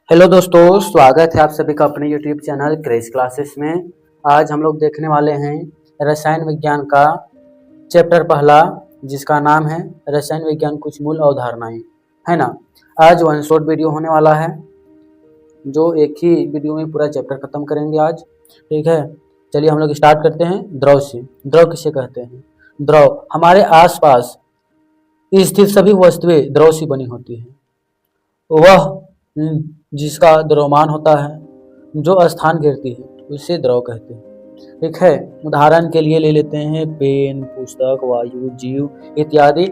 Hello दोस्तों, स्वागत है आप सभी का अपने यूट्यूब चैनल क्रेज क्लासेस में। आज हम लोग देखने वाले हैं रसायन विज्ञान का चैप्टर पहला, जिसका नाम है रसायन विज्ञान कुछ मूल अवधारणाएं, है ना। आज वन शॉट वीडियो होने वाला है, जो एक ही वीडियो में पूरा चैप्टर खत्म करेंगे आज। ठीक है, चलिए हम लोग स्टार्ट करते हैं द्रव से। द्रव किसे कहते हैं? द्रव हमारे आसपास स्थित सभी वस्तुएं द्रव से बनी होती है। वह जिसका द्रव्यमान होता है, जो स्थान घेरती है, उसे द्रव कहते हैं। ठीक है, उदाहरण के लिए ले लेते हैं पेन, पुस्तक, वायु, जीव इत्यादि,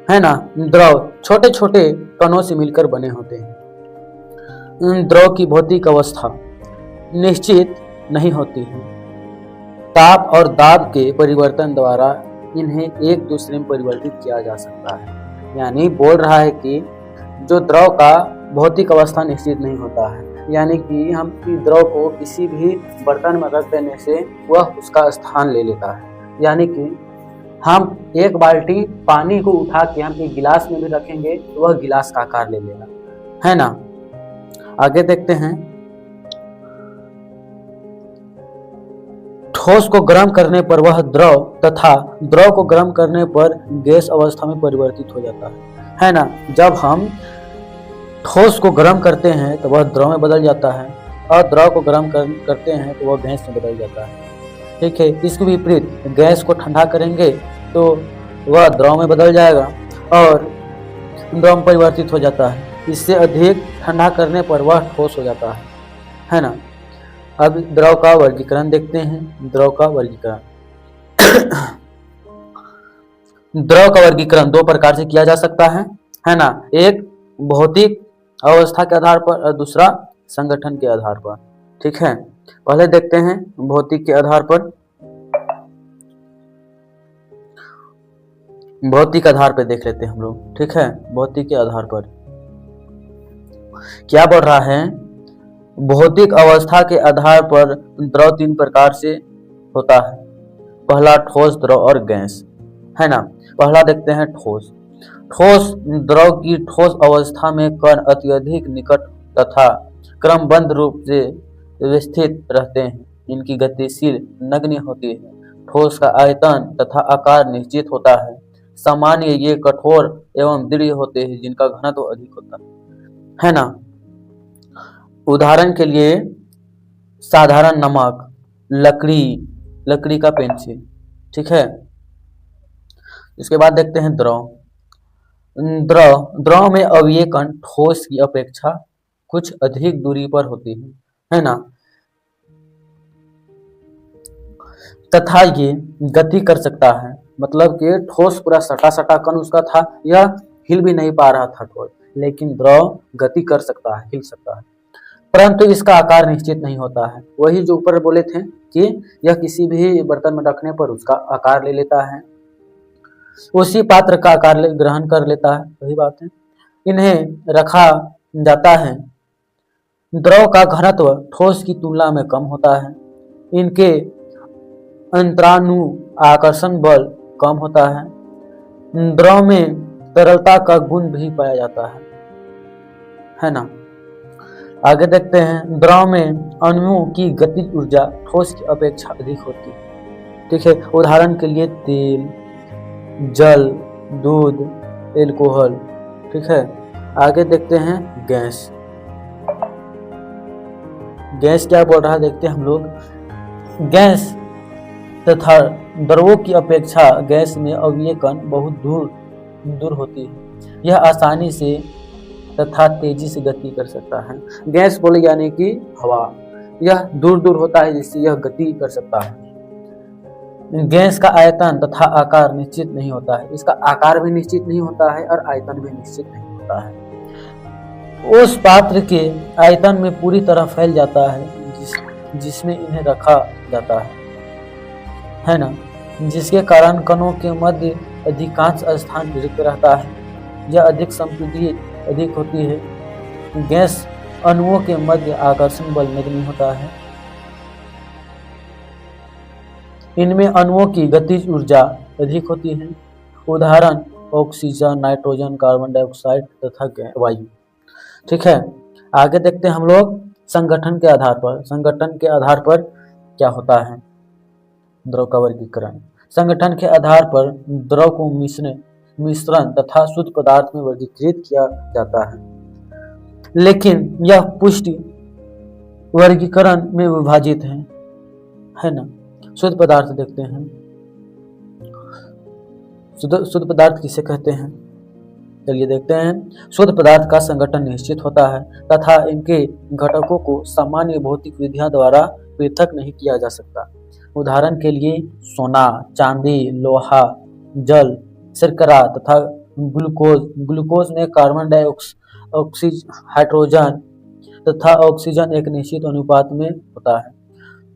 है ना। द्रव छोटे छोटे कणों से मिलकर बने होते हैं। द्रव की भौतिक अवस्था निश्चित नहीं होती है। ताप और दाब के परिवर्तन द्वारा इन्हें एक दूसरे में परिवर्तित किया जा सकता है। यानी बोल रहा है कि जो द्रव का भौतिक अवस्था निश्चित नहीं होता है, यानी कि हम द्रव को किसी भी बर्तन में रख देने से वह उसका स्थान ले लेता है। यानी कि हम एक बाल्टी पानी को उठा के हम एक गिलास में भी रखेंगे तो वह गिलास का आकार ले लेगा, है ना। आगे देखते हैं, ठोस को गर्म करने पर वह द्रव तथा द्रव को गर्म करने पर गैस अवस्था में परिवर्तित हो जाता है ना। जब हम ठोस को गर्म करते हैं तो वह द्रव में बदल जाता है, और द्रव को गर्म करते हैं तो वह गैस में बदल जाता है। ठीक है, इसके विपरीत गैस को ठंडा करेंगे तो वह द्रव में बदल जाएगा और द्रव में परिवर्तित हो जाता है। इससे अधिक ठंडा करने पर वह ठोस हो जाता है ना। अब द्रव का वर्गीकरण देखते हैं। द्रव का वर्गीकरण द्रव का वर्गीकरण दो प्रकार से किया जा सकता है ना। एक भौतिक अवस्था के आधार पर और दूसरा संगठन के आधार पर। ठीक है, पहले देखते हैं भौतिक के आधार पर। भौतिक आधार पर देख लेते हैं हम लोग। ठीक है, भौतिक के आधार पर क्या बढ़ रहा है? भौतिक अवस्था के आधार पर द्रव तीन प्रकार से होता है। पहला ठोस, द्रव और गैस, है ना। पहला देखते हैं ठोस। ठोस द्रव की ठोस अवस्था में कण अत्यधिक निकट तथा क्रमबद्ध रूप से व्यवस्थित रहते हैं। इनकी गतिशील नगण्य होती है। ठोस का आयतन तथा आकार निश्चित होता है। सामान्य ये कठोर एवं दृढ़ होते हैं, जिनका घनत्व अधिक होता है ना। उदाहरण के लिए साधारण नमक, लकड़ी का पेंसिल। ठीक है, इसके बाद देखते हैं द्रव। द्रव में अवयव कण ठोस की अपेक्षा कुछ अधिक दूरी पर होती है ना, तथा ये गति कर सकता है। मतलब कि ठोस पूरा सटा सटा कण उसका था, यह हिल भी नहीं पा रहा था ठोस, लेकिन द्रव गति कर सकता है, हिल सकता है, परंतु इसका आकार निश्चित नहीं होता है। वही जो ऊपर बोले थे कि यह किसी भी बर्तन में रखने पर उसका आकार ले लेता है, उसी पात्र का आकार ग्रहण कर लेता है। वही बात है, इन्हें रखा जाता है। द्रव का घनत्व ठोस की तुलना में कम होता है। इनके अंतरानु आकर्षण बल कम होता है। द्रव में तरलता का गुण भी पाया जाता है ना। आगे देखते हैं, द्रव में अणुओं की गतिज ऊर्जा ठोस की अपेक्षा अधिक होती है। ठीक है, उदाहरण के लिए तेल, जल, दूध, एल्कोहल। ठीक है, आगे देखते हैं गैस। गैस क्या बोल रहा है देखते हैं हम लोग। गैस तथा द्रवों की अपेक्षा गैस में अवयव कण बहुत दूर होती है। यह आसानी से तथा तेजी से गति कर सकता है। गैस बोले यानी कि हवा, यह दूर दूर होता है, जिससे यह गति कर सकता है। गैस का आयतन तथा आकार निश्चित नहीं होता है। इसका आकार भी निश्चित नहीं होता है और आयतन भी निश्चित नहीं होता है। उस पात्र के आयतन में पूरी तरह फैल जाता है जिसमें इन्हें रखा जाता है ना, जिसके कारण कणों के मध्य अधिकांश स्थान रिक्त रहता है। यह अधिक संपीड़ित अधिक होती है। गैस अणुओं के मध्य आकर्षण बल नगण्य होता है। इनमें अणुओं की गतिज ऊर्जा अधिक होती है। उदाहरण ऑक्सीजन, नाइट्रोजन, कार्बन डाइऑक्साइड तथा वायु। ठीक है, आगे देखते हैं हम लोग संगठन के आधार पर। संगठन के आधार पर क्या होता है? द्रव का वर्गीकरण। संगठन के आधार पर द्रव को मिश्रण तथा शुद्ध पदार्थ में वर्गीकृत किया जाता है, लेकिन यह पुष्टि वर्गीकरण में विभाजित है ना। शुद्ध पदार्थ देखते हैं। शुद्ध पदार्थ किसे कहते हैं? चलिए देखते हैं। शुद्ध पदार्थ का संगठन निश्चित होता है तथा इनके घटकों को सामान्य भौतिक विधियों द्वारा पृथक नहीं किया जा सकता। उदाहरण के लिए सोना, चांदी, लोहा, जल, शर्करा तथा ग्लूकोज। ग्लूकोज में कार्बन डाइऑक्साइड, हाइड्रोजन तथा ऑक्सीजन एक निश्चित अनुपात में होता है।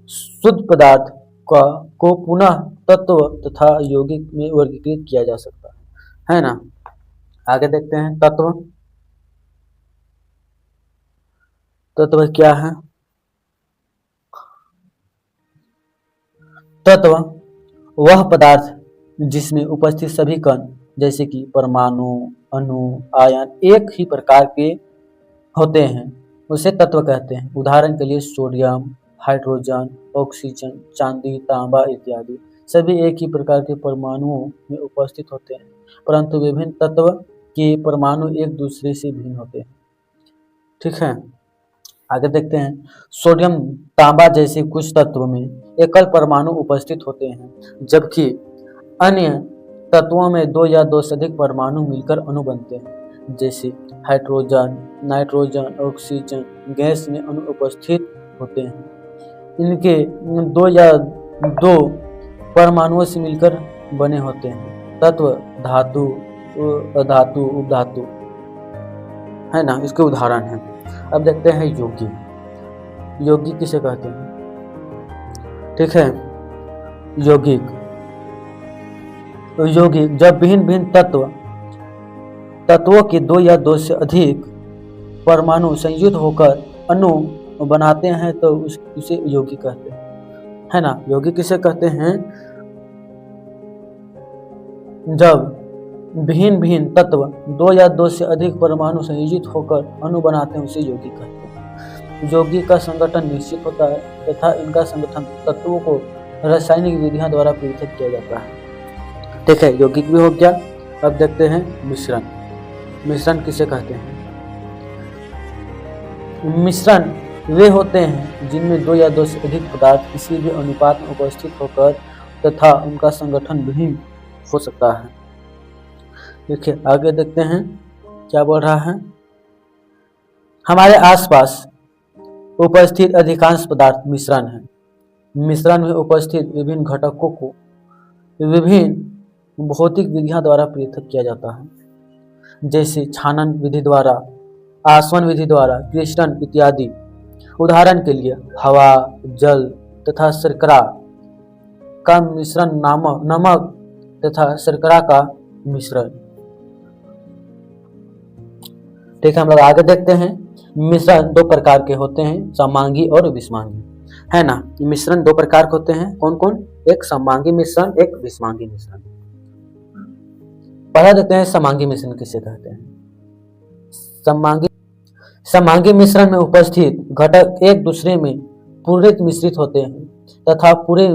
शुद्ध पदार्थ को पुनः तत्व तथा यौगिक में वर्गीकृत किया जा सकता है ना। आगे देखते हैं तत्व। तत्व क्या है? तत्व वह पदार्थ जिसमें उपस्थित सभी कण जैसे कि परमाणु, अणु, आयन एक ही प्रकार के होते हैं, उसे तत्व कहते हैं। उदाहरण के लिए सोडियम, हाइड्रोजन, ऑक्सीजन, चांदी, तांबा इत्यादि सभी एक ही प्रकार के परमाणुओं में उपस्थित होते हैं, परंतु विभिन्न तत्व के परमाणु एक दूसरे से भिन्न होते हैं। ठीक है, आगे देखते हैं। सोडियम, तांबा जैसे कुछ तत्वों में एकल परमाणु उपस्थित होते हैं, जबकि अन्य तत्वों में दो या दो से अधिक परमाणु मिलकर अणु बनते हैं। जैसे हाइड्रोजन, नाइट्रोजन, ऑक्सीजन गैस में अणु उपस्थित होते हैं। इनके दो या दो परमाणुओं से मिलकर बने होते हैं। तत्व धातु, धातु, उपधातु है ना, इसके उदाहरण हैं। अब देखते हैं यौगिक। यौगिक किसे कहते हैं? ठीक है, यौगिक जब भिन्न भिन्न तत्वों के दो या दो से अधिक परमाणु संयुक्त होकर अणु बनाते हैं तो उसे यौगिक कहते हैं, है ना। यौगिक किसे कहते हैं? जब भिन्न भिन्न तत्व दो या दो से अधिक परमाणु संयोजित होकर अणु बनाते हैं उसे यौगिक कहते हैं। यौगिक का संगठन निश्चित होता है तथा इनका संगठन तत्वों को रासायनिक विधियों द्वारा पृथक किया जाता है। ठीक है, यौगिक भी हो गया। अब देखते हैं मिश्रण। मिश्रण किसे कहते हैं? मिश्रण वे होते हैं जिनमें दो या दो से अधिक पदार्थ किसी भी अनुपात में उपस्थित होकर तथा उनका संगठन भिन्न हो सकता है। देखिए, आगे देखते हैं क्या बोल रहा है। हमारे आसपास उपस्थित अधिकांश पदार्थ मिश्रण है। मिश्रण में उपस्थित विभिन्न घटकों को विभिन्न भौतिक विधियों द्वारा पृथक किया जाता है, जैसे छानन विधि द्वारा, आसवन विधि द्वारा, क्रिस्टन इत्यादि। उदाहरण के लिए हवा, जल तथा शर्करा का मिश्रण, नमक तथा शर्करा का मिश्रण। ठीक है, हम लोग आगे देखते हैं। मिश्रण दो प्रकार के होते हैं, समांगी और विषमांगी, है ना। मिश्रण दो प्रकार के होते हैं, कौन कौन? एक समांगी मिश्रण, एक विषमांगी मिश्रण। पढ़ा देते हैं समांगी मिश्रण किसे कहते हैं। समांगी मिश्रण में उपस्थित घटक एक दूसरे में पूर्णत मिश्रित होते हैं तथा पूरे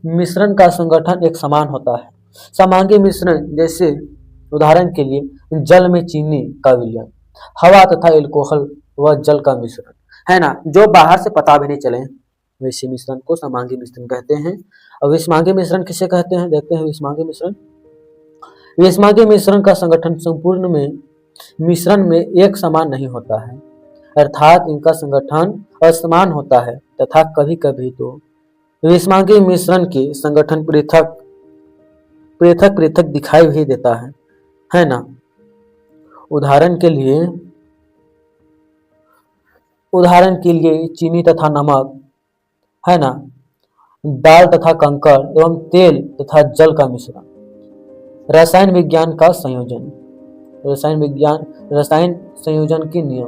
मिश्रण का संगठन एक समान होता है। समांगी मिश्रण जैसे उदाहरण के लिए जल में चीनी का विलयन, हवा तथा एल्कोहल व जल का मिश्रण, है ना, जो बाहर से पता भी नहीं चले, वैसे मिश्रण को समांगी मिश्रण कहते हैं। और विषमांगी मिश्रण किसे कहते हैं? देखते हैं विषमांगी मिश्रण। विषमांगी मिश्रण का संगठन संपूर्ण में मिश्रण में एक समान नहीं होता है, अर्थात इनका संगठन असमान होता है तथा कभी कभी तो विषमांगी मिश्रण के संगठन पृथक पृथक दिखाई भी देता है ना। उदाहरण के लिए चीनी तथा नमक, है ना, दाल तथा कंकड़ एवं तेल तथा जल का मिश्रण। रसायन विज्ञान का संयोजन। रसायन संयोजन के नियम।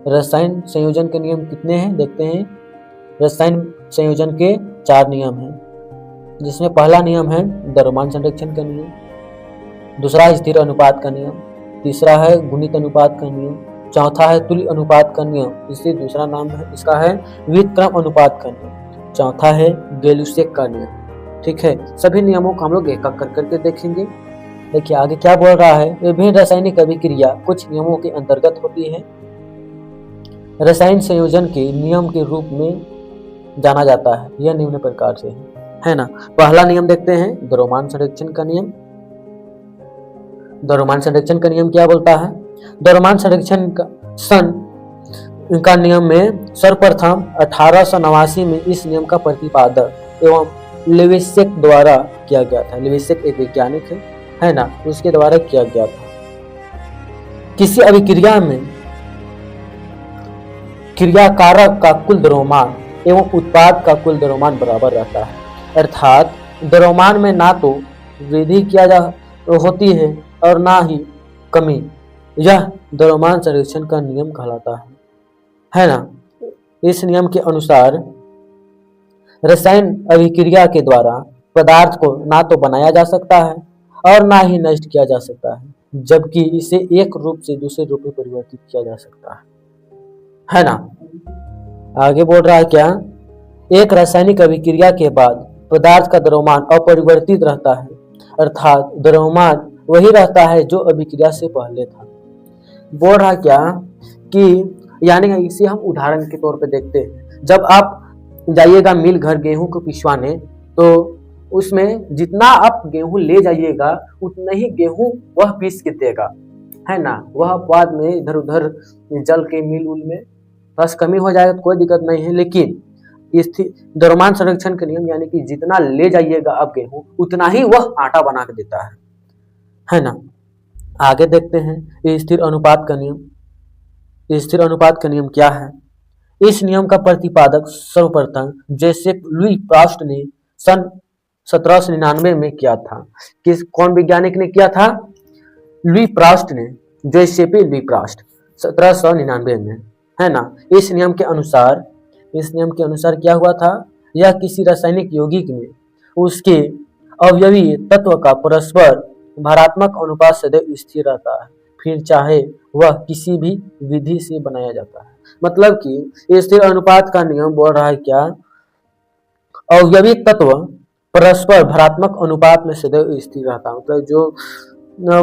रसायन संयोजन के नियम कितने हैं देखते हैं। रसायन संयोजन के 4 नियम हैं, जिसमें पहला नियम है द्रव्यमान संरक्षण का नियम, दूसरा स्थिर अनुपात का नियम, तीसरा है गुणित अनुपात का नियम, चौथा है तुल्य अनुपात का नियम, इससे दूसरा नाम है इसका है व्युत्क्रम अनुपात का नियम। चौथा है गै-लुसेक का नियम। ठीक है, सभी नियमों को हम लोग एक एक कर करके देखेंगे। देखिए आगे क्या बोल रहा है, विभिन्न रासायनिक अभिक्रिया कुछ नियमों के अंतर्गत होती है। रसायन संयोजन के नियम के रूप में जाना जाता है, यह निम्न प्रकार से है ना। पहला नियम देखते हैं द्रव्यमान संरक्षण का नियम। द्रव्यमान संरक्षण का नियम क्या बोलता है? द्रव्यमान संरक्षण का नियम में सर्वप्रथम 1889 में इस नियम का प्रतिपादन एवं लेविसेक द्वारा किया गया था। लेविसेक एक वैज्ञानिक है ना, उसके द्वारा किया गया था। किसी अभिक्रिया में क्रियाकारक का कुल द्रव्यमान एवं उत्पाद का कुल द्रव्यमान बराबर रहता है, अर्थात द्रव्यमान में ना तो वृद्धि किया जा होती है और ना ही कमी। यह द्रव्यमान संरक्षण का नियम कहलाता है ना। इस नियम के अनुसार रसायन अभिक्रिया के द्वारा पदार्थ को ना तो बनाया जा सकता है और ना ही नष्ट किया जा सकता है, जबकि इसे एक रूप से दूसरे रूप में परिवर्तित किया जा सकता है ना। आगे बोल रहा है क्या, एक रासायनिक अभिक्रिया के बाद पदार्थ का द्रव्यमान अपरिवर्तित रहता है, अर्थात द्रव्यमान वही रहता है जो अभिक्रिया से पहले था। बोल रहा क्या कि यानी इसे हम उदाहरण के तौर पे देखते हैं। जब आप जाइएगा मिल घर गेहूं को पिसवाने, तो उसमें जितना आप गेहूं ले जाइएगा उतना ही गेहूं वह पीस के देगा, है ना। वह बाद में इधर उधर जल के मिल उल में बस कमी हो जाएगा तो कोई दिक्कत नहीं है, लेकिन द्रव्यमान संरक्षण का नियम यानी कि जितना ले जाइएगा आप गेहूं उतना ही वह आटा बना के देता है ना। आगे देखते हैं स्थिर अनुपात का नियम। स्थिर अनुपात का नियम क्या है? इस नियम का प्रतिपादक सर्वप्रथम जोसेफ लुई प्रास्ट ने सन 1799 में किया था। कौन वैज्ञानिक ने किया था? लुई प्रास्ट ने, जोसेफ लुई प्रास्ट 1799 में, है ना। इस नियम के अनुसार क्या हुआ था, यह किसी रासायनिक यौगिक में उसके अवयवी तत्व का परस्पर भारात्मक अनुपात सदैव स्थिर रहता है, फिर चाहे वह किसी भी विधि से बनाया जाता है। मतलब कि स्थिर अनुपात का नियम बोल रहा है क्या, अवयवी तत्व परस्पर भरात्मक अनुपात में सदैव स्थिर रहता है। मतलब जो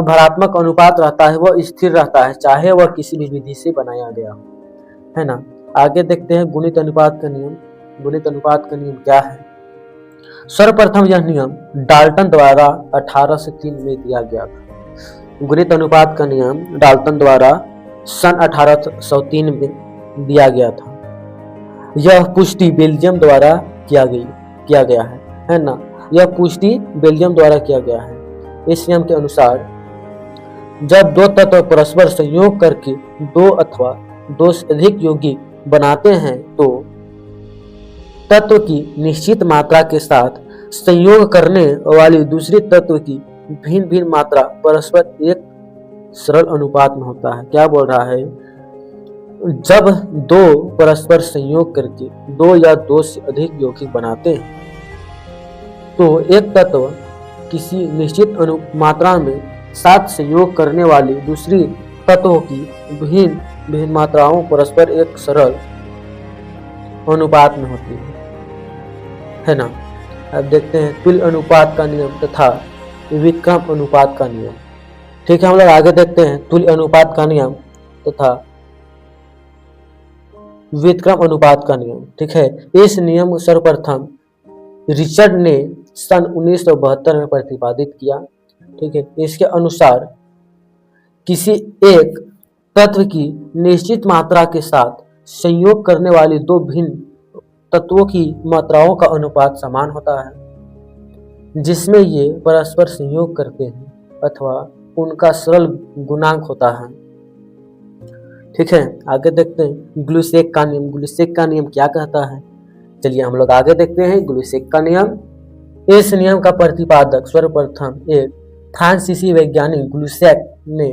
भरात्मक अनुपात रहता है वह स्थिर रहता है, चाहे वह किसी भी विधि से बनाया गया हो, है ना। आगे देखते हैं गुणित अनुपात का नियम। गुणित अनुपात का नियम क्या है? सर्वप्रथम यह नियम डाल्टन द्वारा 1803 में दिया गया था। गुणित अनुपात का नियम डाल्टन द्वारा सन 1803 में दिया गया था। यह पुष्टि बेल्जियम द्वारा किया गया है ना। यह पुष्टि बेल्जियम द्वारा किया गया है। इस नियम के अनुसार जब दो तत्व परस्पर संयोग करके दो अथवा दो से अधिक यौगिक बनाते हैं, तो तत्व की निश्चित मात्रा के साथ संयोग करने वाली दूसरी तत्व की भिन्न भिन्न मात्रा परस्पर एक सरल अनुपात में होता है। क्या बोल रहा है? जब दो परस्पर संयोग करके दो या दो से अधिक यौगिक बनाते हैं, तो एक तत्व किसी निश्चित मात्रा में साथ संयोग करने वाली दूसरी तत्वों की भिन्न भिन्न मात्राओं परस्पर एक सरल अनुपात में होती है ना। अब देखते हैं तुल्य अनुपात का नियम तथा व्युत्क्रम अनुपात का नियम। ठीक है, हम लोग आगे देखते हैं तुल्य अनुपात का नियम तथा व्युत्क्रम अनुपात का नियम। ठीक है, इस नियम को सर्वप्रथम रिचर्ड ने सन 1972 में प्रतिपादित किया। ठीक है, इसके अनुसार किसी एक तत्व की निश्चित मात्रा के साथ संयोग करने वाली दो भिन्न तत्वों की मात्राओं का अनुपात समान होता है, जिसमें ये परस्पर संयोग करते हैं अथवा उनका सरल गुणांक होता है। ठीक है, आगे देखते हैं ग्लूसेक का नियम। ग्लूसेक का नियम क्या कहता है? चलिए हम लोग आगे देखते हैं ग्लूसेक का नियम। इस नियम का प्रतिपादक सर्वप्रथम एक फ्रांसीसी वैज्ञानिक ग्लूसेक ने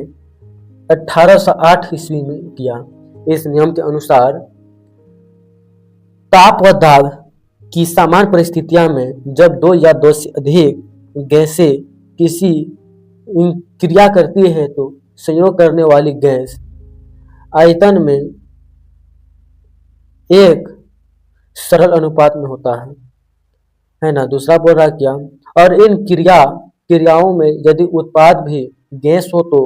1808 ईस्वी में किया। इस नियम के अनुसार ताप व दाब की सामान्य परिस्थितियों में जब दो या दो से अधिक गैसें किसी क्रिया करती है, तो संयोग करने वाली गैस आयतन में एक सरल अनुपात में होता है ना। दूसरा बोल रहा है क्या, और इन क्रियाओं में यदि उत्पाद भी गैस हो तो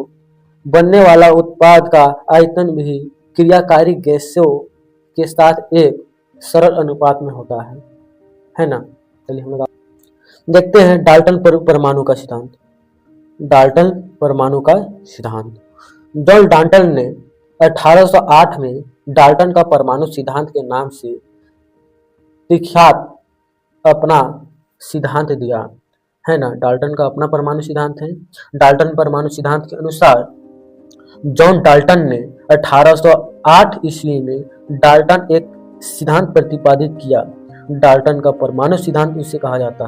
बनने वाला उत्पाद का आयतन भी क्रियाकारी गैसों के साथ एक सरल अनुपात में होता है ना। चलिए हम लोग देखते हैं डाल्टन परमाणु का सिद्धांत। डाल्टन परमाणु का सिद्धांत, जॉन डाल्टन ने 1808 में डाल्टन का परमाणु सिद्धांत के नाम से विख्यात अपना सिद्धांत दिया है ना। डाल्टन का अपना परमाणु सिद्धांत है। डाल्टन परमाणु सिद्धांत के अनुसार जॉन डाल्टन ने 1808 ईस्वी में डाल्टन एक सिद्धांत प्रतिपादित किया। डाल्टन का परमाणु सिद्धांत इसे कहा जाता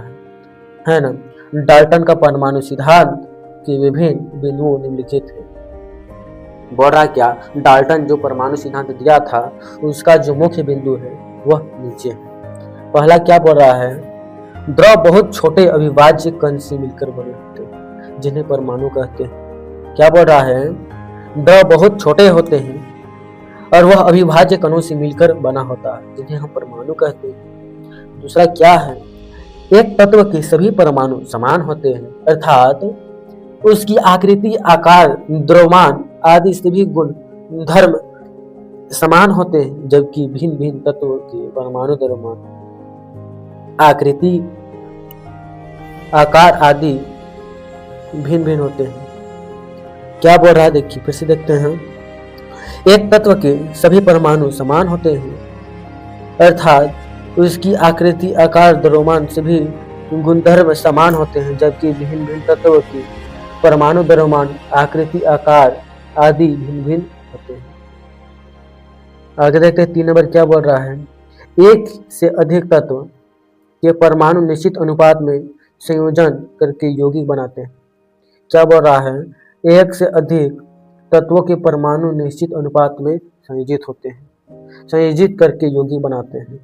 है ना। डाल्टन का परमाणु सिद्धांत के विभिन्न बिंदुओं निम्नलिखित है। बोल रहा क्या, डाल्टन जो परमाणु सिद्धांत दिया था उसका जो मुख्य बिंदु है वह नीचे है। पहला क्या बोल रहा है, द्रव बहुत छोटे अविभाज्य कण से मिलकर बने होते हैं जिन्हें परमाणु कहते हैं। क्या बोल रहा है, द्रव बहुत छोटे होते हैं और वह अविभाज्य कणों से मिलकर बना होता है जिन्हें हम परमाणु कहते हैं। दूसरा क्या है, एक तत्व के सभी परमाणु समान होते हैं, अर्थात उसकी आकृति, आकार, द्रव्यमान आदि सभी गुण धर्म समान होते हैं, जबकि भिन्न भिन्न तत्वों के परमाणु, द्रव्यमान, आकृति, आकार आदि भिन्न भिन्न होते हैं। क्या बोल रहा है देखिए, फिर से देखते हैं। एक तत्व के सभी परमाणु समान होते हैं, अर्थात उसकी आकृति, आकार, द्रव्यमान सभी गुणधर्म समान होते हैं, जबकि भिन्न भिन्न तत्वों के परमाणु, द्रव्यमान, आकृति, आकार आदि भिन्न भिन्न होते हैं। आगे देखते हैं 3 नंबर क्या बोल रहा है, एक से अधिक तत्व के परमाणु निश्चित अनुपात में संयोजन करके यौगिक बनाते हैं। क्या बोल रहा है, एक से अधिक तत्वों के परमाणु निश्चित अनुपात में संयोजित होते हैं, संयोजित करके यौगिक बनाते हैं।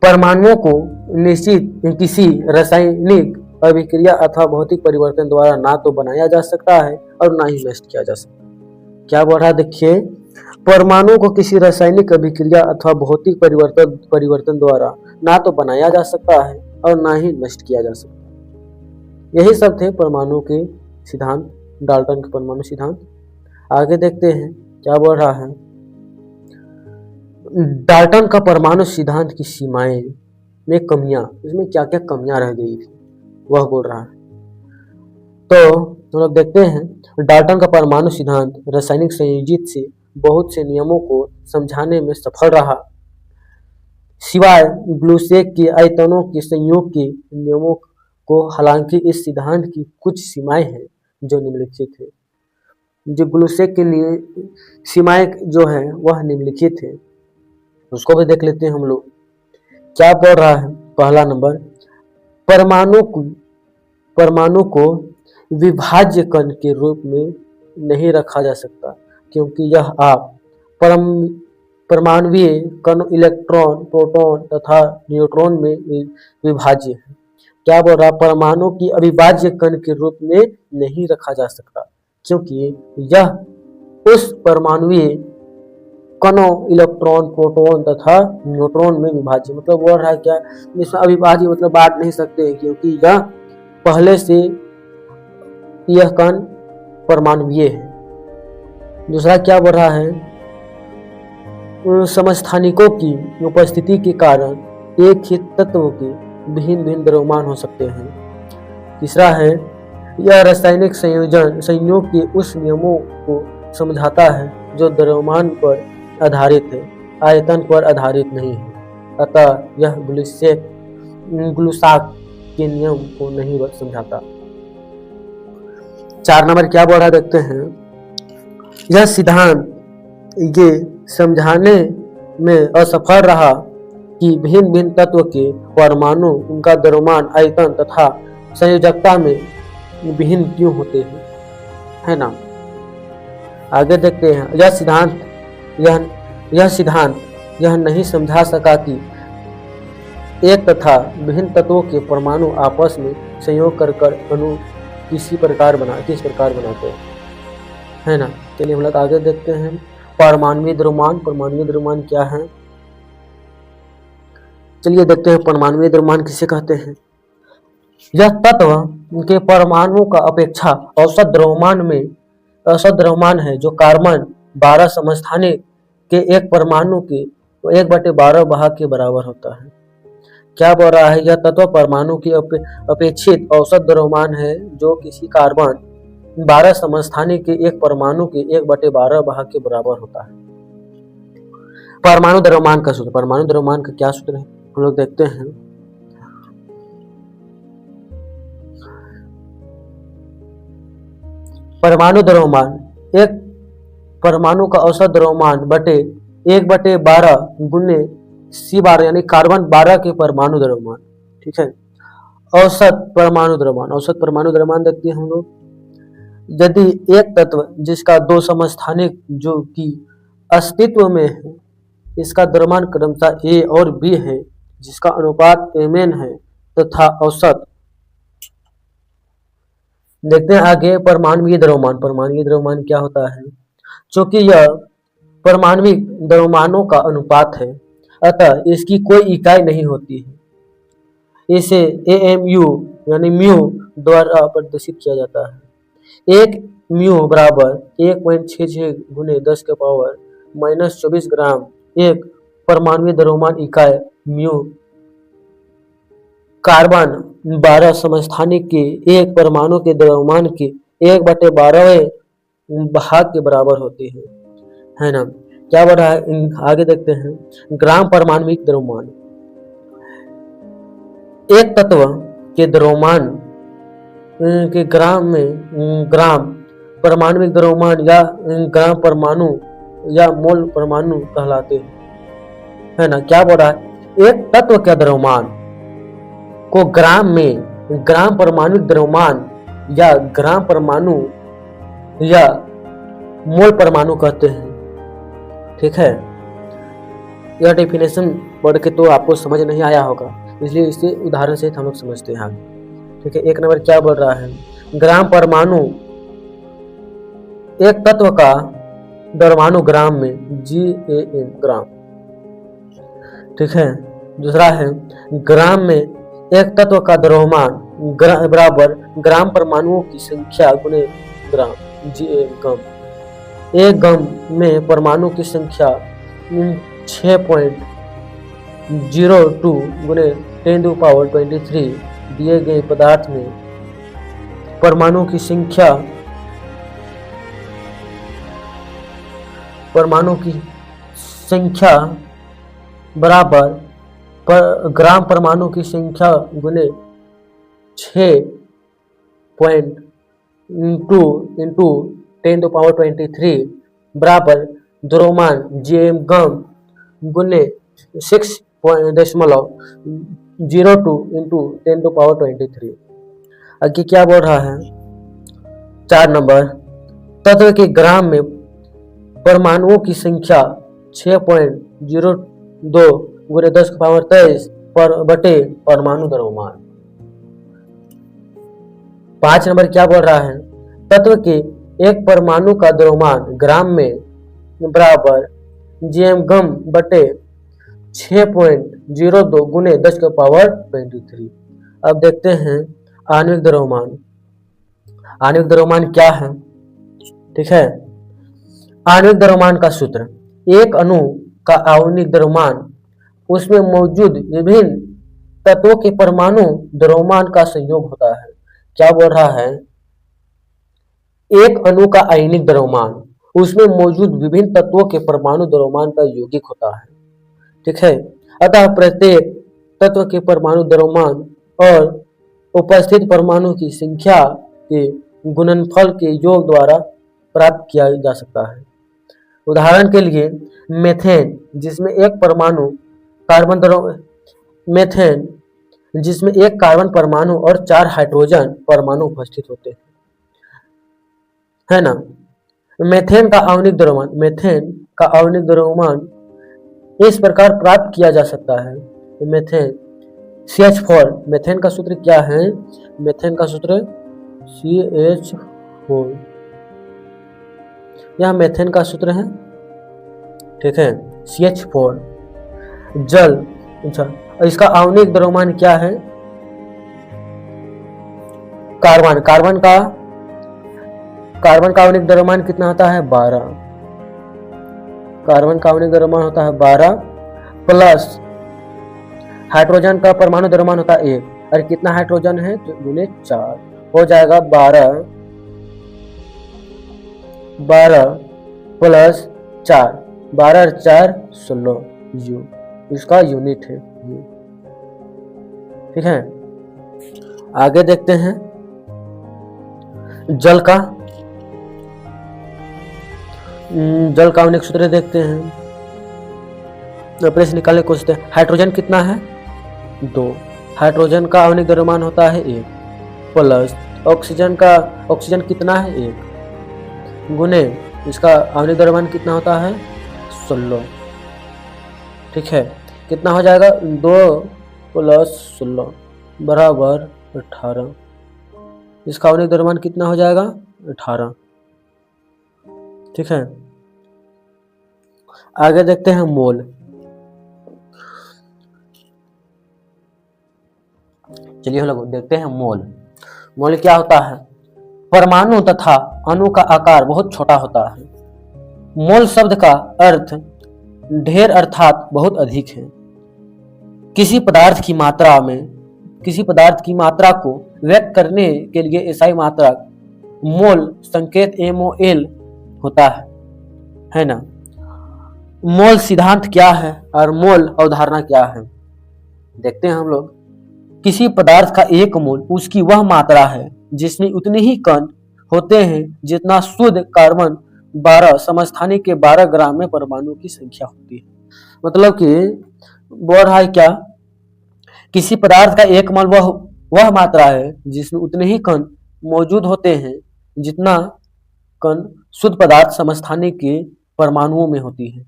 परमाणुओं को निश्चित किसी रासायनिक अभिक्रिया अथवा भौतिक परिवर्तन द्वारा ना तो बनाया जा सकता है और ना ही नष्ट किया जा सकता। क्या बोल रहा है देखिए, परमाणु को किसी रासायनिक अभिक्रिया अथवा भौतिक परिवर्तन द्वारा ना तो बनाया जा सकता है और ना ही नष्ट किया जा सकता। यही सब थे परमाणु के सिद्धांत, डाल्टन के परमाणु सिद्धांत। आगे देखते हैं क्या बोल रहा है, डाल्टन का परमाणु सिद्धांत की सीमाएं में कमियां, इसमें क्या क्या कमियां रह गई थी वह बोल रहा है। तो हम लोग देखते हैं, डाल्टन का परमाणु सिद्धांत रासायनिक संयोजित से बहुत से नियमों को समझाने में सफल रहा, सिवाय ग्लूसेक के आयतनों के संयोग के नियमों को। हालांकि इस सिद्धांत की कुछ सीमाएं हैं जो निम्नलिखित है। जो ग्लूसेक की सीमाएं जो है वह निम्नलिखित है, उसको भी देख लेते हैं हम लोग। क्या बोल रहा है, पहला नंबर, परमाणु को विभाज्य कण के रूप में नहीं रखा जा सकता, क्योंकि यह आप परमाणुवीय कण इलेक्ट्रॉन, प्रोटॉन तथा न्यूट्रॉन में विभाज्य है। क्या बोल रहा, परमाणु की अविभाज्य कण के रूप में नहीं रखा जा सकता, क्योंकि यह उस परमाणुवीय कणों, इलेक्ट्रॉन, प्रोटॉन तथा न्यूट्रॉन में विभाज्य, मतलब बोल रहा है क्या, इसमें अविभाज्य मतलब बांट नहीं सकते, क्योंकि यह पहले से यह कण परमाणुवीय है। दूसरा क्या बोल रहा है, समस्थानिकों की उपस्थिति के कारण एक ही तत्व के भिन्न भिन्न द्रव्यमान हो सकते हैं। तीसरा है, यह रासायनिक संयोग के उस नियमों को समझाता है जो द्रव्यमान पर आधारित है, आयतन पर आधारित नहीं है। अतः यह ग्लूसाक के नियम को नहीं समझाता। 4 नंबर क्या बोल रहा देखते हैं, यह सिद्धांत ये समझाने में असफल रहा कि भिन्न भिन्न तत्व के परमाणु, उनका द्रव्यमान, आयतन तथा संयोजकता में भिन्न क्यों होते हैं, है ना। आगे देखते हैं, यह सिद्धांत यह नहीं समझा सका कि एक तथा विभिन्न तत्वों के परमाणु आपस में संयोग कर अणु किस प्रकार बनाते हैं, है ना। चलिए हम लोग आगे देखते हैं परमाणु द्रव्यमान। परमाणु द्रव्यमान क्या है, चलिए देखते हैं परमाणु द्रव्यमान किसे कहते हैं। यह तत्व के परमाणु का अपेक्षा औसत द्रव्यमान है जो कार्बन 12 समस्थानिक के एक परमाणु के 1/12 भाग के बराबर होता है। क्या बोल रहा है, यह तत्व परमाणु की अपेक्षित औसत द्रव्यमान है जो किसी कार्बन 12 समस्थानिक के एक परमाणु के 1/12 भाग के बराबर होता है। परमाणु द्रव्यमान का सूत्र, परमाणु द्रव्यमान का क्या सूत्र है हम लोग देखते हैं। परमाणु द्रव्यमान एक परमाणु का औसत द्रव्यमान बटे 1/12 गुने सी बार यानी कार्बन 12 के परमाणु द्रव्यमान। ठीक है, औसत परमाणु द्रव्यमान देखते हैं हम लोग। यदि एक तत्व जिसका 2 समस्थानिक जो कि अस्तित्व में है, इसका द्रव्यमान क्रमशः A और B है जिसका अनुपात Mn है तथा औसत। देखते हैं आगे परमाणु द्रव्यमान क्या होता है। चूंकि यह परमाणविक द्रव्यमानों का अनुपात है अतः इसकी कोई इकाई नहीं होती है। इसे AMU यानी म्यू द्वारा प्रदर्शित किया जाता है। एक म्यू बराबर 1.66 गुने 10 के पावर -24 ग्राम एक परमाणु द्रव्यमान इकाई म्यू कार्बन 12 समस्थानिक के एक परमाणु के द्रव्यमान के 1/12 भाग के बराबर होती है ना। क्या बढ़ा है आगे देखते हैं। ग्राम परमाणविक द्रव्यमान, एक तत्व के द्रव्यमान के ग्राम में ग्राम परमाणविक द्रव्यमान या ग्राम परमाणु या मोल परमाणु कहलाते हैं, है ना। क्या बोल रहा है, एक तत्व का द्रव्यमान को ग्राम में ग्राम परमाणु द्रव्यमान या ग्राम परमाणु या मोल परमाणु कहते हैं। ठीक है, यह डेफिनेशन पढ़ के तो आपको समझ नहीं आया होगा, इसलिए इसे उदाहरण से हम लोग समझते हैं आगे। ठीक है, एक नंबर क्या बोल रहा है, ग्राम परमाणु एक तत्व का द्रव्यमानु ग्राम में GAM ग्राम। ठीक है, दूसरा है ग्राम में एक तत्व का द्रव्यमान बराबर ग्राम परमाणुओं की संख्या गुने ग्राम GAM गम। एक गम में परमाणु की संख्या 6.02 गुने 10⁻23 दिए गए पदार्थ में परमाणु की संख्या बराबर ग्राम परमाणु की संख्या गुने 6.2 इंटू 10⁻23 बराबर द्रव्यमान GAM गम गुने 6.02 इंटू 10⁻23। आगे क्या बोल रहा है, 4 नंबर, तत्व के ग्राम में परमाणुओं की संख्या 6.02 गुने 10⁻23 पर बटे परमाणु द्रव्यमान। 5 नंबर क्या बोल रहा है, तत्व के एक परमाणु का द्रव्यमान ग्राम में बराबर GAM गम बटे 6.02 गुने 10⁻23। अब देखते हैं आणविक द्रव्यमान। आणविक द्रव्यमान क्या है, ठीक है। आणविक द्रव्यमान का सूत्र, एक अणु का आणविक द्रव्यमान उसमें मौजूद विभिन्न तत्वों के परमाणु द्रव्यमान का संयोग होता है। क्या बोल रहा है, एक अणु का आणविक द्रव्यमान उसमें मौजूद विभिन्न तत्वों के परमाणु द्रव्यमान का यौगिक होता है। ठीक है, अतः प्रत्येक तत्व के परमाणु द्रव्यमान और उपस्थित परमाणु की संख्या के गुणनफल के योग द्वारा प्राप्त किया जा सकता है। उदाहरण के लिए मेथेन जिसमें एक कार्बन परमाणु और 4 हाइड्रोजन परमाणु उपस्थित होते हैं, है ना। मेथेन का आणविक द्रव्यमान इस प्रकार प्राप्त किया जा सकता है। मेथेन CH4, मेथेन का सूत्र क्या है, मेथेन का सूत्र CH4 यह मेथेन का सूत्र है, ठीक है, CH4। जल, अच्छा, इसका आणविक द्रव्यमान क्या है? कार्बन, कार्बन का आणविक द्रव्यमान कितना होता है? 12। कार्बन का आणविक द्रव्यमान होता है 12 प्लस हाइड्रोजन का परमाणु द्रव्यमान होता है 1, और कितना हाइड्रोजन है? तो गुने 4 हो जाएगा 12 प्लस 4, 12 और 4 16 यू, इसका यूनिट है यू, ठीक है। आगे देखते हैं जल का आणविक सूत्र देखते हैं, प्रश्न निकालने की कोशिश। हाइड्रोजन कितना है? 2। हाइड्रोजन का आणविक द्रव्यमान होता है 1 प्लस ऑक्सीजन कितना है? 1 गुने इसका आणविक द्रव्यमान कितना होता है? 16, ठीक है। कितना हो जाएगा? 2 प्लस 16 बराबर 18। इसका आणविक द्रव्यमान कितना हो जाएगा? 18, ठीक है। आगे देखते हैं मोल। चलिए हम लोग देखते हैं मोल। मोल क्या होता है? परमाणु तथा अणु का आकार बहुत छोटा होता है। मोल शब्द का अर्थ ढेर अर्थात बहुत अधिक है। किसी पदार्थ की मात्रा को व्यक्त करने के लिए SI मात्रा मोल संकेत MOL होता है ना। मोल सिद्धांत क्या है और मोल अवधारणा क्या है? देखते हैं हम लोग। किसी पदार्थ का एक मोल उसकी वह मात्रा है जिसमें उतने ही कण होते हैं जितना शुद्ध कार्बन 12 समस्थानिक के 12 ग्राम में परमाणु की संख्या होती है। मतलब कि बोल रहा है क्या? किसी पदार्थ का एक मोल वह मात्रा है जिसमें उतने ही कण मौजूद होते हैं जितना कण शुद्ध पदार्थ समस्थानिक के परमाणुओं में होती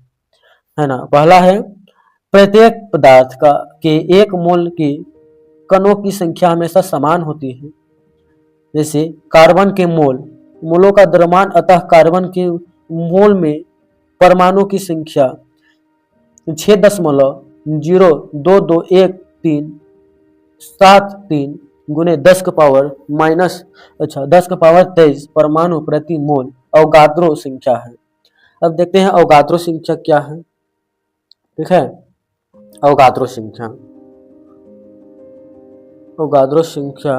है ना। पहला है प्रत्येक पदार्थ के एक मोल के कणों की संख्या हमेशा समान होती है। जैसे कार्बन के मोलों का द्रव्यमान, अतः कार्बन के मोल में परमाणु की संख्या 6.0221373 गुने 10 का पावर 23 परमाणु प्रति मोल अवगाद्रो संख्या है। अब देखते हैं अवगाद्रो संख्या क्या है, ठीक है। अवगाद्रो संख्या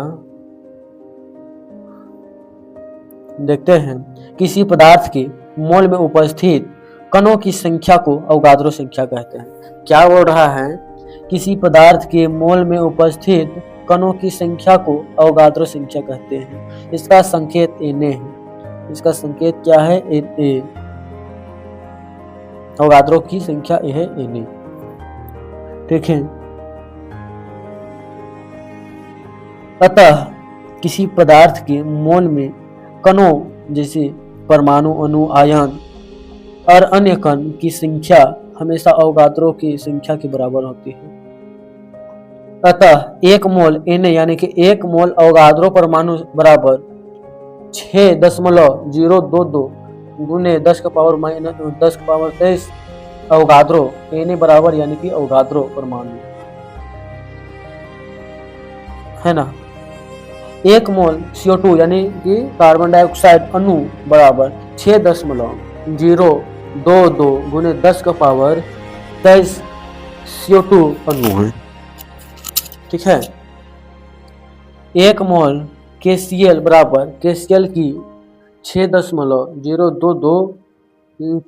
देखते हैं। किसी पदार्थ के मोल में उपस्थित कणों की संख्या को अवगाद्रो संख्या कहते हैं। क्या बोल रहा है? किसी पदार्थ के मोल में उपस्थित कणों की संख्या को अवगाद्रो संख्या कहते हैं। इसका संकेत Na है। इसका संकेत क्या है? Na। अवगाद्रो की संख्या यह है Na, ठीक है। अतः किसी पदार्थ के मोल में कणों जैसे परमाणु, अणु, आयन और अन्य कण की संख्या हमेशा अवगाद्रो की संख्या के बराबर होती है। अतः एक मोल Na यानी कि एक मोल अवगाद्रो परमाणु बराबर 6.022 गुने 10 का पावर 23 अवगाद्रो। Na बराबर यानी कि अवगाद्रो परमाणु है ना। एक मोल CO2 यानी कि कार्बन डाइऑक्साइड अणु बराबर 6.022 गुने 10 का पावर 23 CO2 अणु है, ठीक है। एक मोल KCl बराबर KCl की 6.022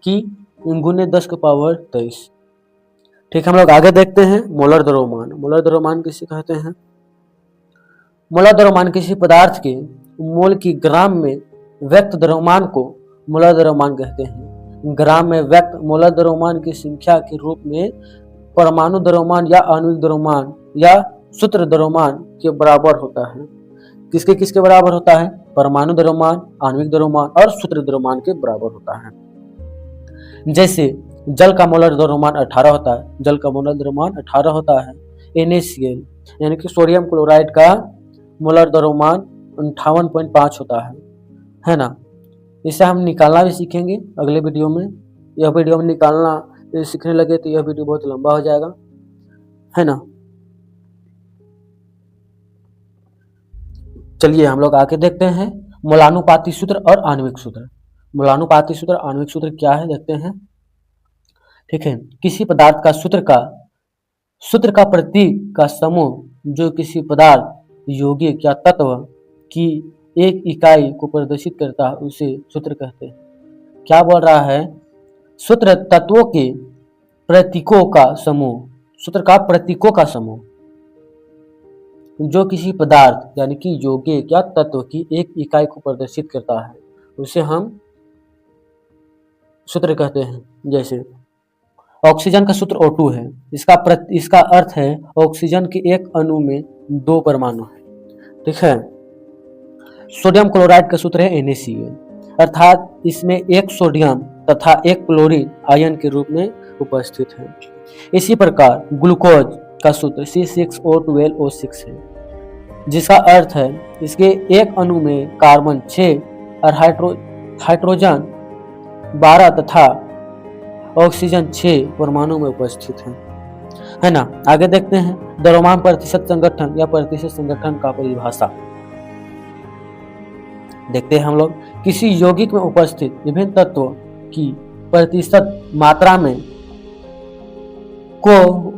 की गुने 10 का पावर 23, ठीक है। हम लोग आगे देखते हैं मोलर द्रव्यमान। मोलर द्रव्यमान किसे कहते हैं? मोलर द्रव्यमान किसी पदार्थ के मोल की ग्राम में व्यक्त द्रव्यमान को मोलर द्रव्यमान कहते हैं। ग्राम में व्यक्त मोलर द्रव्यमान की संख्या के रूप में परमाणु द्रव्यमान या आणविक द्रव्यमान या सूत्र द्रव्यमान के बराबर होता है। किसके किसके बराबर होता है? परमाणु द्रव्यमान, आणविक द्रव्यमान और सूत्र द्रव्यमान के बराबर होता है। जैसे जल का मोलर द्रव्यमान 18 होता है, जल का मोलर द्रव्यमान 18 होता है। NaCl यानी कि सोडियम क्लोराइड का मोलर द्रव्यमान 58.5 होता है ना। इसे हम निकालना भी सीखेंगे अगले वीडियो में। यह वीडियो में निकालना सीखने लगे तो यह वीडियो बहुत लंबा हो जाएगा, है ना। चलिए हम लोग आगे देखते हैं मूलानुपाती सूत्र और आणविक सूत्र। मूलानुपाती सूत्र आणविक सूत्र क्या है देखते हैं। ठीक है, किसी पदार्थ का सूत्र का प्रतीक का समूह जो किसी पदार्थ यौगिक या तत्व की एक इकाई को प्रदर्शित करता है उसे सूत्र कहते हैं। क्या बोल रहा है, सूत्र तत्वों के प्रतीकों का समूह, सूत्र का प्रतीकों का समूह जो किसी पदार्थ यानी कि यौगिक या तत्व की एक इकाई को प्रदर्शित करता है उसे हम सूत्र कहते हैं। जैसे ऑक्सीजन का सूत्र O2 है, इसका अर्थ है ऑक्सीजन के एक अणु में 2 परमाणु है। ठीक है, सोडियम क्लोराइड का सूत्र है NaCl, अर्थात इसमें एक सोडियम तथा एक क्लोरीन आयन के रूप में उपस्थित है। इसी प्रकार ग्लूकोज का सूत्र C6O12O6 है, जिसका अर्थ है इसके एक अणु में कार्बन 6 और हाइड्रोजन 12 तथा ऑक्सीजन 6 परमाणु में उपस्थित है ना। आगे देखते हैं द्रव्यमान प्रतिशत संगठन या प्रतिशत संगठन का परिभाषा देखते हैं हम लोग। किसी यौगिक में उपस्थित विभिन्न तत्वों की प्रतिशत मात्रा में को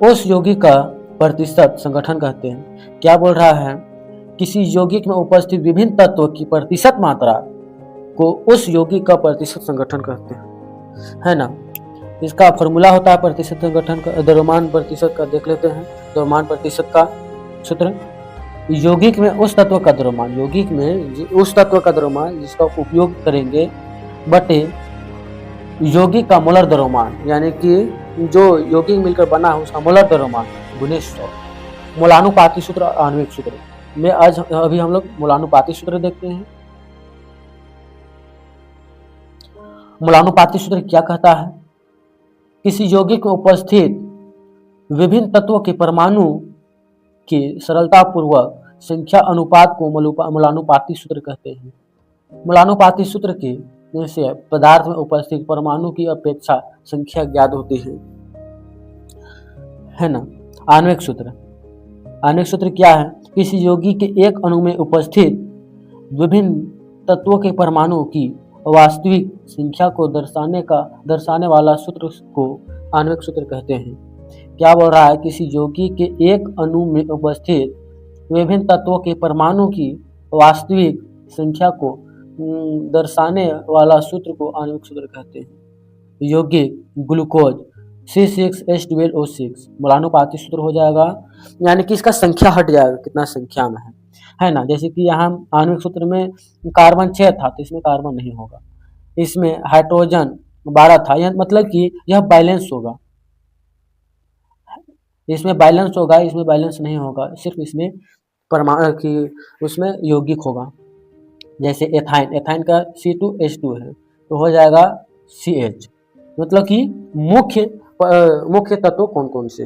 उस यौगिक का प्रतिशत संगठन कहते हैं। क्या बोल रहा है, किसी यौगिक में उपस्थित विभिन्न तत्वों की प्रतिशत मात्रा को उस यौगिक का प्रतिशत संगठन कहते हैं, है ना। इसका फॉर्मूला होता है प्रतिशत संगठन का, द्रव्यमान प्रतिशत का देख लेते हैं। द्रव्यमान प्रतिशत का सूत्र यौगिक में उस तत्व का द्रव्यमान, यौगिक में उस तत्व का द्रव्यमान जिसका उपयोग करेंगे बटे यौगिक का मोलर द्रव्यमान, यानी कि जो यौगिक मिलकर बना है उसका मोलर द्रव्यमान गुणे 100। मूलानुपाती सूत्र और आणविक सूत्र में अभी हम लोग मूलानुपाती सूत्र देखते हैं। मूलानुपाती सूत्र क्या कहता है, किसी यौगिक में उपस्थित विभिन्न तत्वों के परमाणु की सरलता पूर्वक संख्या अनुपात को मूलानुपाती सूत्र कहते हैं। मूलानुपाती सूत्र के से पदार्थ में उपस्थित परमाणु की अपेक्षा संख्या ज्ञात होती है ना। आणविक सूत्र क्या है, किसी यौगिक के एक अणु में उपस्थित विभिन्न तत्वों के परमाणु की वास्तविक संख्या को दर्शाने वाला सूत्र को आणविक सूत्र कहते हैं। क्या बोल रहा है, किसी यौगिक के एक अणु में उपस्थित विभिन्न तत्वों के परमाणु की वास्तविक संख्या को दर्शाने वाला सूत्र को आणविक सूत्र कहते हैं। यौगिक ग्लूकोज C6H12O6 मूलानुपाती सूत्र हो जाएगा, यानी कि इसका संख्या हट जाएगा कितना संख्या में है ना। जैसे कि यहाँ आणविक सूत्र में कार्बन 6 था तो इसमें कार्बन नहीं होगा, इसमें हाइड्रोजन 12 था, यह मतलब कि यह बैलेंस होगा, इसमें बैलेंस होगा, इसमें बैलेंस नहीं होगा, सिर्फ इसमें परमाणु की उसमें यौगिक होगा। जैसे एथाइन का C2H2 है तो हो जाएगा CH, मतलब कि मुख्य तत्व कौन कौन से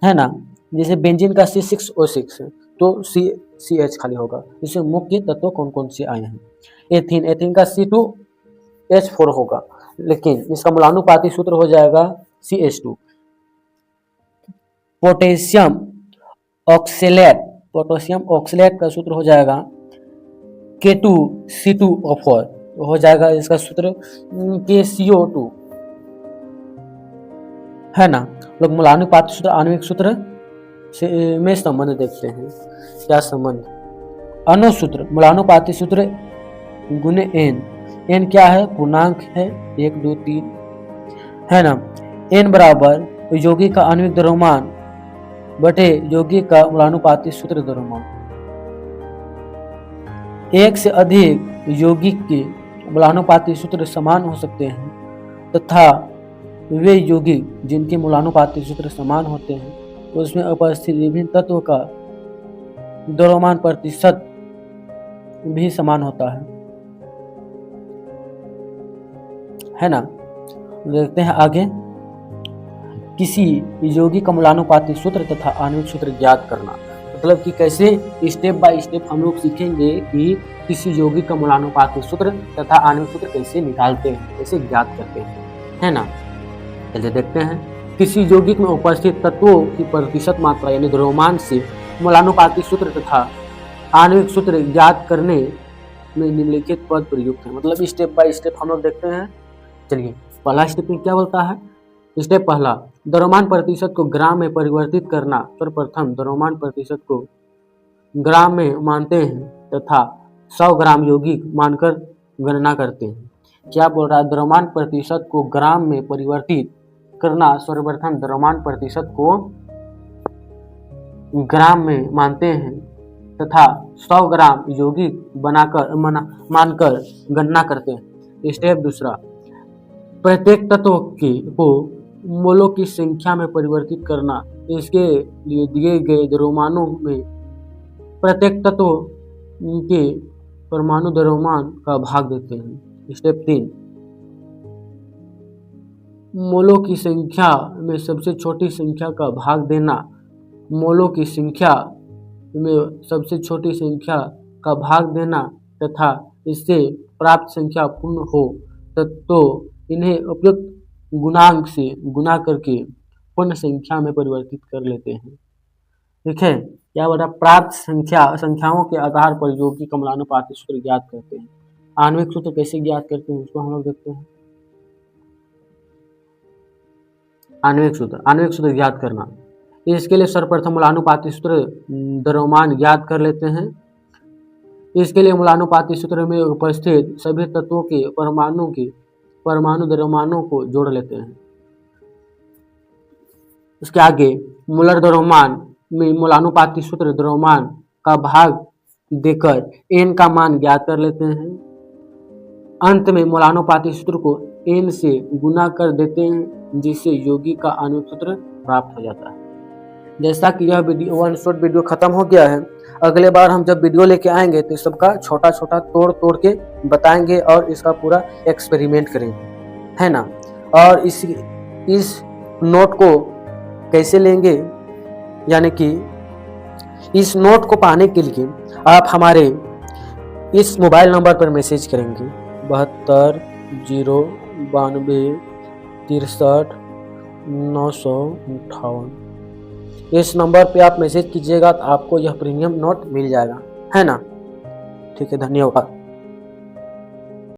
है ना। जैसे बेंजीन का C6O6 है तो CH खाली होगा, इससे मुख्य तत्व कौन कौन से आए हैं। एथीन का C2H4 होगा, लेकिन इसका मूलानुपाती सूत्र हो जाएगा CH2। पोटेशियम ऑक्सलेट का सूत्र हो जाएगा K2C2O4, तो हो जाएगा इसका सूत्र KCO2, है ना। लोग मूलानुपाती सूत्र आणविक सूत्र से में संबंध देखते हैं। क्या संबंध, अनुसूत्र मूलानुपाती सूत्र गुणे n क्या है, पूर्णांक है 1 2 3, है ना। n बराबर यौगिक का आणविक द्रव्यमान बटे यौगिक का मूलानुपाती सूत्र द्रव्यमान। एक से अधिक यौगिक के मूलानुपाती सूत्र समान हो सकते हैं तथा वे यौगिक जिनके मूलानुपाती सूत्र समान होते हैं उसमें उपस्थित विभिन्न तत्वों का द्रव्यमान प्रतिशत भी समान होता है ना। देखते हैं आगे, किसी यौगिक का मूलानुपाती सूत्र तथा आणविक सूत्र ज्ञात करना। तो मतलब कि कैसे स्टेप बाय स्टेप हम लोग सीखेंगे कि किसी यौगिक का मूलानुपाती सूत्र तथा आणविक सूत्र कैसे निकालते हैं, कैसे ज्ञात करते हैं, है ना। चलिए देखते हैं। किसी यौगिक में उपस्थित तत्वों की प्रतिशत मात्रा यानी द्रव्यमान से मूलानुपाती सूत्र तथा आणविक सूत्र ज्ञात करने में निम्नलिखित पद प्रयुक्त है। मतलब स्टेप बाय स्टेप हम लोग देखते हैं। चलिए पहला स्टेप में क्या बोलता है। स्टेप पहला, द्रव्यमान प्रतिशत को ग्राम में परिवर्तित करना। सर्वप्रथम द्रव्यमान प्रतिशत को ग्राम में मानते हैं तथा 100 ग्राम यौगिक मानकर गणना करते हैं। क्या बोल रहा है, द्रव्यमान प्रतिशत को ग्राम में परिवर्तित करना। सर्वप्रथम द्रव्यमान प्रतिशत को ग्राम में मानते हैं तथा 100 ग्राम यौगिक मानकर गणना करते हैं। स्टेप दूसरा, प्रत्येक तत्व को मोलों की संख्या में परिवर्तित करना। इसके लिए दिए गए द्रव्यमानों में प्रत्येक तत्व के परमाणु द्रव्यमान का भाग देते हैं। स्टेप 3, मोलों की संख्या में सबसे छोटी संख्या का भाग देना। मोलों की संख्या में सबसे छोटी संख्या का भाग देना तथा इससे प्राप्त संख्या पूर्ण हो तो इन्हें उपयुक्त गुणांक से गुना करके पूर्ण संख्या में परिवर्तित कर लेते हैं। ठीक है, क्या बता, प्राप्त संख्याओं के आधार पर यौगिक का मूलानुपाती सूत्र ज्ञात करते हैं। आणविक सूत्र कैसे ज्ञात करते हैं उसको हम लोग देखते हैं। आणविक सूत्र ज्ञात करना। इसके लिए सर्वप्रथम मूलानुपाती सूत्र द्रव्यमान ज्ञात कर लेते हैं। इसके लिए मूलानुपाती सूत्र में उपस्थित सभी तत्वों के परमाणु द्रव्यमानों को जोड़ लेते हैं। उसके आगे मूलर द्रव्यमान में मूलानुपाती सूत्र द्रव्यमान का भाग देकर n का मान ज्ञात कर लेते हैं। अंत में मूलानुपाती सूत्र को n से गुना कर देते हैं जिससे यौगिक का आणविक सूत्र प्राप्त हो जाता है। जैसा कि यह वीडियो वन शॉट वीडियो खत्म हो गया है, अगले बार हम जब वीडियो लेके आएंगे तो सबका छोटा छोटा तोड़ के बताएंगे और इसका पूरा एक्सपेरिमेंट करेंगे, है ना। और इस नोट को कैसे लेंगे, यानी कि इस नोट को पाने के लिए आप हमारे इस मोबाइल नंबर पर मैसेज करेंगे 72 092 63 958। इस नंबर पे आप मैसेज कीजिएगा तो आपको यह प्रीमियम नोट मिल जाएगा, है ना। ठीक है, धन्यवाद।